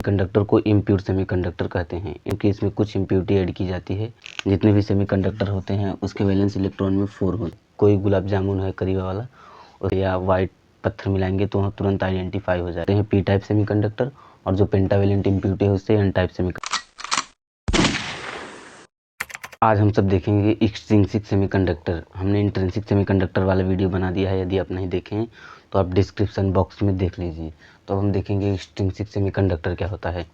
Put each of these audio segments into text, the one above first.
Conductor को impure semiconductor कहते हैं क्योंकि इसमें कुछ इम्प्योरिटी ऐड की जाती है। जितने भी सेमीकंडक्टर होते हैं उसके वैलेंस इलेक्ट्रॉन में 4 होते हैं। कोई गुलाब जामुन है करीबा वाला और या वाइट पत्थर मिलाएंगे तो वहाँ तुरंत आइडेंटिफाई हो जाते हैं पी टाइप सेमीकंडक्टर, और जो पेंटावेलेंट इम्प्योरिटी है उससे एन टाइप सेमीकंडक्टर। आज हम सब देखेंगे एक्सट्रिंसिक सेमीकंडक्टर। हमने इंट्रिंसिक सेमीकंडक्टर वाला वीडियो बना दिया है, यदि आप नहीं देखे हैं तो आप डिस्क्रिप्शन बॉक्स में देख लीजिए। तो हम देखेंगे एक्सट्रिंसिक सेमीकंडक्टर क्या होता है।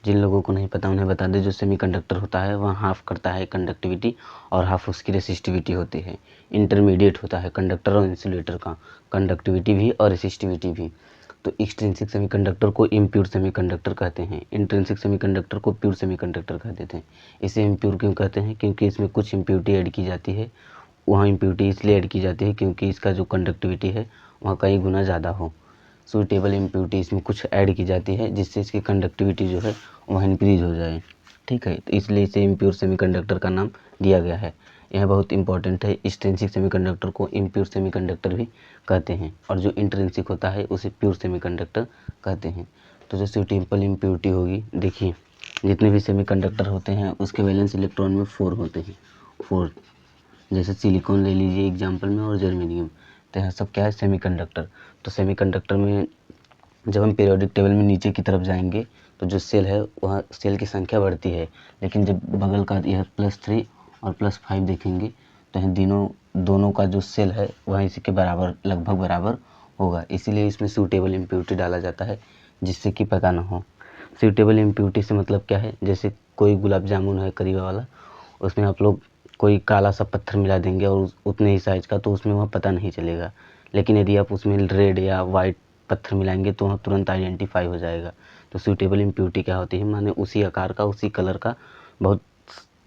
जिन लोगों को नहीं पता उन्हें बता दें, जो सेमीकंडक्टर होता है वह हाफ करता है कंडक्टिविटी और हाफ उसकी रेसिस्टिविटी होती है। इंटरमीडिएट होता है कंडक्टर और इंसुलेटर का, कंडक्टिविटी भी और रेसिस्टिविटी भी। तो एक्सट्रिंसिक सेमीकंडक्टर को इम्प्योर सेमीकंडक्टर कहते हैं, इंट्रिंसिक सेमीकंडक्टर को प्योर सेमीकंडक्टर कहते थे। इसे इम्प्योर क्यों कहते हैं? क्योंकि इसमें कुछ इम्प्योरिटी ऐड की जाती है। वहाँ इम्प्योरिटी इसलिए ऐड की जाती है क्योंकि इसका जो कंडक्टिविटी है वहाँ कई गुना ज़्यादा हो। सूटेबल इम्प्योरिटी इसमें कुछ ऐड की जाती है जिससे इसकी कंडक्टिविटी जो है वह इंक्रीज हो जाए। ठीक है, तो इसलिए इसे इम्प्योर सेमीकंडक्टर का नाम दिया गया है। यह बहुत इंपॉर्टेंट है। एक्सट्रिंसिक सेमीकंडक्टर को इम्प्योर सेमीकंडक्टर भी कहते हैं और जो इंट्रिंसिक होता है उसे प्योर सेमीकंडक्टर कहते हैं। तो जो सूटेबल इम्प्योरिटी होगी, देखिए जितने भी सेमीकंडक्टर होते हैं उसके वैलेंस इलेक्ट्रॉन में 4 होते हैं। 4, जैसे सिलिकॉन ले लीजिए एग्जाम्पल में और जर्मेनियम। तो यहाँ सब क्या है? सेमीकंडक्टर। तो सेमीकंडक्टर में जब हम पीरियोडिक टेबल में नीचे की तरफ जाएंगे तो जो सेल है वहाँ सेल की संख्या बढ़ती है, लेकिन जब बगल का यह +3 और +5 देखेंगे तो यह दोनों का जो सेल है वह इसी के बराबर, लगभग बराबर होगा। इसीलिए इसमें सूटेबल इम्प्योरिटी डाला जाता है जिससे कि पता ना हो। सूटेबल इम्प्योरिटी से मतलब क्या है? जैसे कोई गुलाब जामुन है करीबा वाला, उसमें आप लोग कोई काला सा पत्थर मिला देंगे और उतने ही साइज का, तो उसमें वह पता नहीं चलेगा। लेकिन यदि आप उसमें रेड या वाइट पत्थर मिलाएंगे तो वहाँ तुरंत आइडेंटिफाई हो जाएगा। तो सूटेबल इम्प्योरिटी क्या होती है? माने उसी आकार का, उसी कलर का बहुत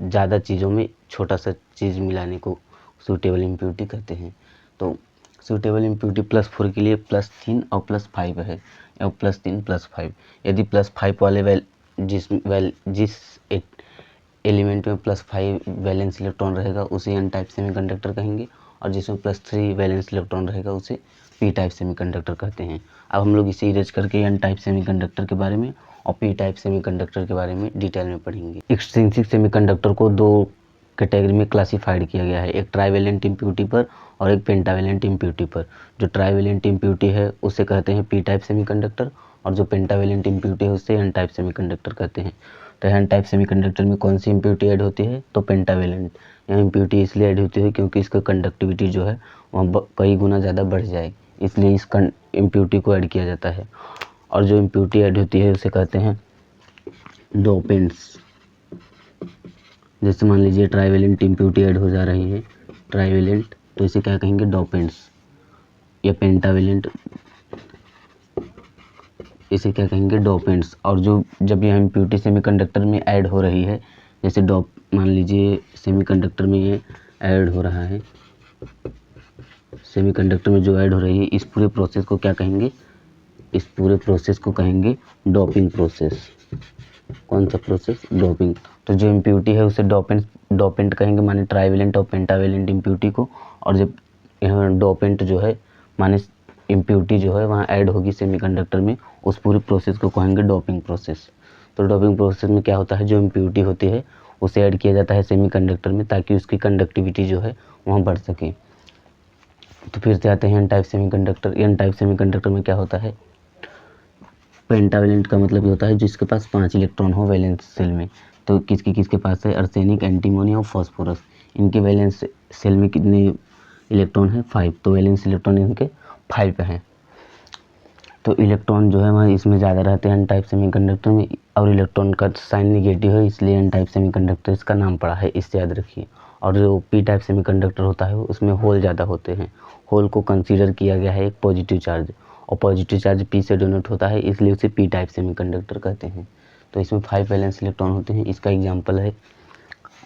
ज़्यादा चीज़ों में छोटा सा चीज़ मिलाने को सूटेबल इम्प्योरिटी कहते हैं। तो सूटेबल इम्प्योरिटी +4 के लिए +3 और +5 है, या +3 +5। यदि +5 वाले जिस एलिमेंट में +5 वैलेंस इलेक्ट्रॉन रहेगा उसे एन टाइप सेमीकंडक्टर कहेंगे, और जिसमें +3 वैलेंस इलेक्ट्रॉन रहेगा उसे पी टाइप सेमीकंडक्टर कहते हैं। अब हम लोग इसे इरेज करके एन टाइप सेमीकंडक्टर के बारे में और पी टाइप सेमीकंडक्टर के बारे में डिटेल में पढ़ेंगे। एक्सट्रिंसिक सेमीकंडक्टर को 2 कैटेगरी में क्लासिफाइड किया गया है, एक ट्राइवेलेंट इम्प्योरिटी पर और एक पेंटावेलेंट इम्प्योरिटी पर। जो ट्राइवेलेंट इम्प्योरिटी है उसे कहते हैं पी टाइप सेमीकंडक्टर, और जो पेंटावेलेंट इम्प्योरिटी है उसे एन टाइप सेमीकंडक्टर कहते हैं। तो एन टाइप सेमीकंडक्टर में कौन सी इम्प्योरिटी ऐड होती है? तो पेंटावेलेंट। यह इम्प्योरिटी इसलिए ऐड होती है क्योंकि इसका कंडक्टिविटी जो है वह कई गुना ज़्यादा बढ़ जाए, इसलिए इस इम्प्योरिटी को ऐड किया जाता है। और जो इम्प्योरिटी ऐड होती है उसे कहते हैं डोपेंट्स। जैसे मान लीजिए ट्राइवेलेंट इम्प्योरिटी ऐड हो जा रही है, ट्राइवेलेंट, तो इसे क्या कहेंगे? डोपेंट्स। या पेंटावेलेंट, इसे क्या कहेंगे? डोपेंट्स। और जब यह इम्प्योरिटी सेमीकंडक्टर में ऐड हो रही है, जैसे मान लीजिए सेमीकंडक्टर में ये ऐड हो रहा है, सेमीकंडक्टर में जो ऐड हो रही है, इस पूरे प्रोसेस को क्या कहेंगे? इस पूरे प्रोसेस को कहेंगे डोपिंग प्रोसेस। कौन सा प्रोसेस? डोपिंग। तो जो इम्प्योरिटी है उसे डोपेंट कहेंगे, माने ट्राइवेलेंट और पेंटावेलेंट इम्प्योरिटी को। और जब यहाँ डोपेंट जो है माने इम्प्योरिटी जो है वहाँ ऐड होगी सेमीकंडक्टर में, उस पूरी प्रोसेस को कहेंगे डोपिंग प्रोसेस। तो डोपिंग प्रोसेस में क्या होता है? जो इम्प्योरिटी होती है उसे ऐड किया जाता है सेमीकंडक्टर में ताकि उसकी कंडक्टिविटी जो है वहाँ बढ़ सके। तो फिर से आते हैं N type semiconductor. N type semiconductor में क्या होता है? पेंटावेलेंट का मतलब ये होता है जिसके पास 5 इलेक्ट्रॉन हो वैलेंस सेल में। तो किसके पास है? आर्सेनिक, एंटीमोनी और फास्फोरस। इनके वैलेंस सेल में कितने इलेक्ट्रॉन है? 5। तो वैलेंस इलेक्ट्रॉन इनके 5 हैं। तो इलेक्ट्रॉन जो है वहाँ इसमें ज़्यादा रहते हैं एन टाइप सेमीकंडक्टर में, और इलेक्ट्रॉन का साइन निगेटिव है इसलिए एन टाइप सेमीकंडक्टर इसका नाम पड़ा है, इससे याद रखिए। और जो पी टाइप सेमीकंडक्टर होता है उसमें होल ज़्यादा होते हैं। होल को कंसीडर किया गया है एक पॉजिटिव चार्ज, और पॉजिटिव चार्ज पी से डोनेट होता है इसलिए उसे पी टाइप सेमीकंडक्टर कहते हैं। तो इसमें 5 वैलेंस इलेक्ट्रॉन होते हैं। इसका एग्जाम्पल है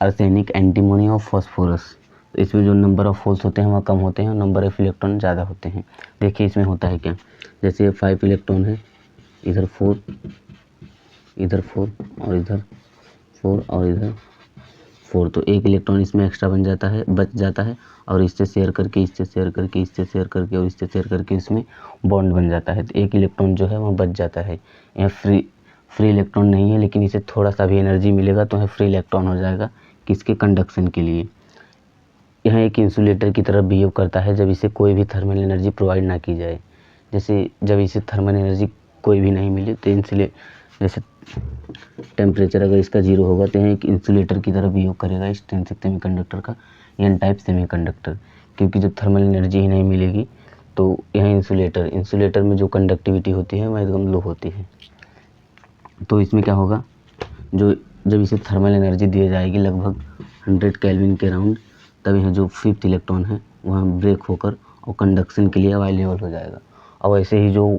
आर्सेनिक, एंटीमोनी और फास्फोरस। तो इसमें जो नंबर ऑफ होल्स होते हैं वह कम होते हैं, नंबर ऑफ इलेक्ट्रॉन ज़्यादा होते हैं। देखिए इसमें होता है क्या, जैसे 5 इलेक्ट्रॉन है, इधर 4, इधर 4 और इधर 4 और इधर 4, तो एक इलेक्ट्रॉन इसमें एक्स्ट्रा बच जाता है, और इससे शेयर करके, इससे शेयर करके, इससे शेयर करके और इससे शेयर करके इसमें बॉन्ड बन जाता है। तो एक इलेक्ट्रॉन जो है वह बच जाता है। यह फ्री इलेक्ट्रॉन नहीं है, लेकिन इसे थोड़ा सा भी एनर्जी मिलेगा तो यह फ्री इलेक्ट्रॉन हो जाएगा, किसके, कंडक्शन के लिए। यह एक इंसुलेटर की तरह बिहेव करता है जब इसे कोई भी थर्मल एनर्जी प्रोवाइड ना की जाए। जैसे जब इसे थर्मल एनर्जी कोई भी नहीं मिले तो जैसे टेम्परेचर अगर इसका 0 होगा तो यह एक इंसुलेटर की तरह बिहेव करेगा एक्सट्रिंसिक सेमीकंडक्टर का, एन टाइप सेमीकंडक्टर। क्योंकि जब थर्मल एनर्जी ही नहीं मिलेगी तो यह इंसुलेटर में जो कंडक्टिविटी होती है वह एकदम लो होती है। तो इसमें क्या होगा, जब इसे थर्मल एनर्जी दी जाएगी लगभग 100 केल्विन के अराउंड, तब यह जो 5th इलेक्ट्रॉन है वह ब्रेक होकर और कंडक्शन के लिए अवेलेबल हो जाएगा। और ऐसे ही जो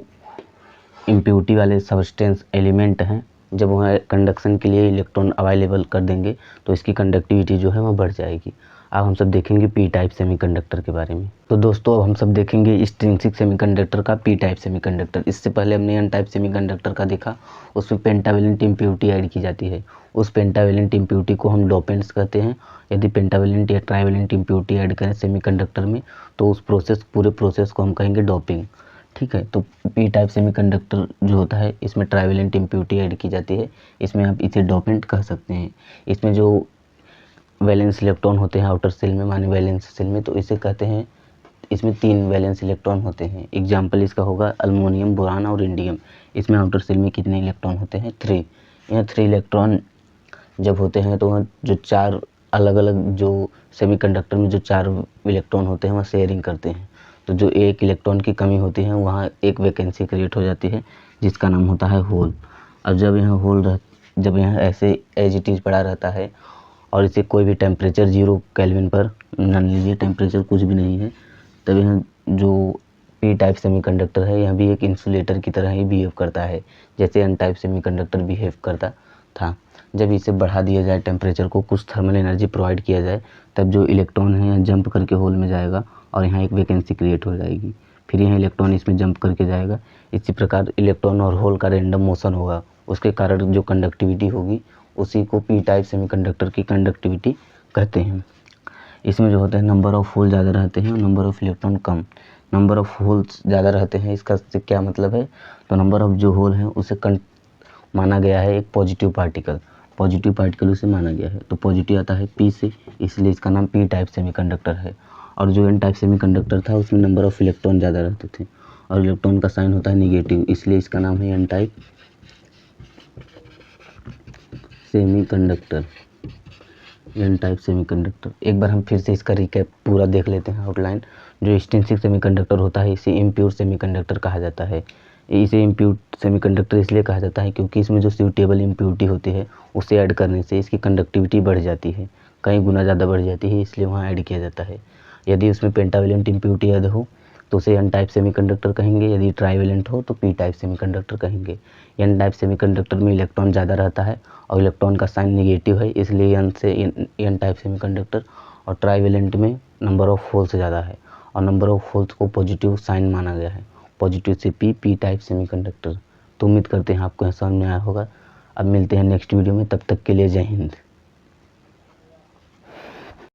इम्प्योरिटी वाले सब्सटेंस एलिमेंट हैं, जब वह कंडक्शन के लिए इलेक्ट्रॉन अवेलेबल कर देंगे तो इसकी कंडक्टिविटी जो है वह बढ़ जाएगी। अब हम सब देखेंगे पी टाइप सेमीकंडक्टर के बारे में। तो दोस्तों अब हम सब देखेंगे एक्सट्रिंसिक सेमीकंडक्टर का पी टाइप सेमीकंडक्टर। इससे पहले हमने एन टाइप सेमीकंडक्टर का देखा, उसमें पेंटावेलेंट इम्प्योरिटी ऐड की जाती है। उस पेंटावेलेंट इम्प्योरिटी को हम डोपेंट्स कहते हैं। यदि पेंटावेलेंट या ट्राइवेलेंट इम्प्योरिटी ऐड करें सेमीकंडक्टर में तो उस पूरे प्रोसेस को हम कहेंगे डोपिंग। ठीक है, तो पी टाइप सेमीकंडक्टर जो होता है इसमें ट्राइवेलेंट इम्प्योरिटी ऐड की जाती है, इसमें आप इसे डोपेंट कह सकते हैं। इसमें जो वैलेंस इलेक्ट्रॉन होते हैं आउटर सेल में, माने वैलेंस सेल में, तो इसे कहते हैं, इसमें 3 वैलेंस इलेक्ट्रॉन होते हैं। एग्जाम्पल इसका होगा अल्मोनियम, बोरान और इंडियम। इसमें आउटर सेल में कितने इलेक्ट्रॉन होते हैं, 3। यह 3 इलेक्ट्रॉन जब होते हैं तो वह जो 4 अलग अलग जो सेमीकंडक्टर में जो 4 इलेक्ट्रॉन होते हैं वह शेयरिंग करते हैं। तो जो एक इलेक्ट्रॉन की कमी होती है वहाँ एक वैकेंसी क्रिएट हो जाती है जिसका नाम होता है होल। अब जब यह ऐसे एज इट इज़ पड़ा रहता है और इसे कोई भी टेम्परेचर 0 केल्विन पर मान लीजिए, टेम्परेचर कुछ भी नहीं है, तब यह जो पी टाइप सेमीकंडक्टर है यह भी एक इंसुलेटर की तरह ही बिहेव करता है जैसे एन टाइप सेमीकंडक्टर बिहेव करता था। जब इसे बढ़ा दिया जाए टेम्परेचर को, कुछ थर्मल एनर्जी प्रोवाइड किया जाए, तब जो इलेक्ट्रॉन है यह जंप करके होल में जाएगा और यहाँ एक वैकेंसी क्रिएट हो जाएगी। फिर यह इलेक्ट्रॉन इसमें जंप करके जाएगा। इसी प्रकार इलेक्ट्रॉन और होल का रैंडम मोशन होगा, उसके कारण जो कंडक्टिविटी होगी उसी को पी टाइप सेमीकंडक्टर की कंडक्टिविटी कहते हैं। इसमें जो होता है नंबर ऑफ़ होल ज़्यादा रहते हैं और number of electron come. Number of holes ज़्यादा रहते हैं, इसका से क्या मतलब है, तो नंबर ऑफ़ जो होल हैं उसे माना गया है एक पॉजिटिव पार्टिकल उसे माना गया है। तो पॉजिटिव आता है पी से, इसलिए इसका नाम पी टाइप सेमीकंडक्टर है। और जो एन टाइप सेमीकंडक्टर था उसमें नंबर ऑफ़ इलेक्ट्रॉन ज़्यादा रहते थे और इलेक्ट्रॉन का साइन होता है निगेटिव, इसलिए इसका नाम है N type semiconductor. N type semiconductor, एक बार हम फिर से इसका रिकैप पूरा देख लेते हैं आउटलाइन। जो एक्सट्रिंसिक सेमीकंडक्टर होता है इसे इम्प्योर सेमीकंडक्टर कहा जाता है। इसे इम्प्योर सेमीकंडक्टर इसलिए कहा जाता है क्योंकि इसमें जो सूटेबल इम्प्योरिटी होती है उसे ऐड करने से इसकी कंडक्टिविटी बढ़ जाती है, कई गुना ज़्यादा बढ़ जाती है, इसलिए वहाँ ऐड किया जाता है। यदि उसमें पेंटावेलेंट इम्प्योरिटी ऐड हो तो उसे एन टाइप सेमीकंडक्टर कहेंगे, यदि ट्राइवेलेंट हो तो पी टाइप सेमीकंडक्टर कहेंगे। एन टाइप सेमीकंडक्टर में इलेक्ट्रॉन ज़्यादा रहता है और इलेक्ट्रॉन का साइन नेगेटिव है, इसलिए एन टाइप सेमीकंडक्टर। और ट्राइवेलेंट में नंबर ऑफ़ होल्स ज़्यादा है और नंबर ऑफ़ होल्स को पॉजिटिव साइन माना गया है, पॉजिटिव से पी टाइप सेमीकंडक्टर। तो उम्मीद करते हैं आपको समझ में आया होगा। अब मिलते हैं नेक्स्ट वीडियो में, तब तक के लिए जय हिंद।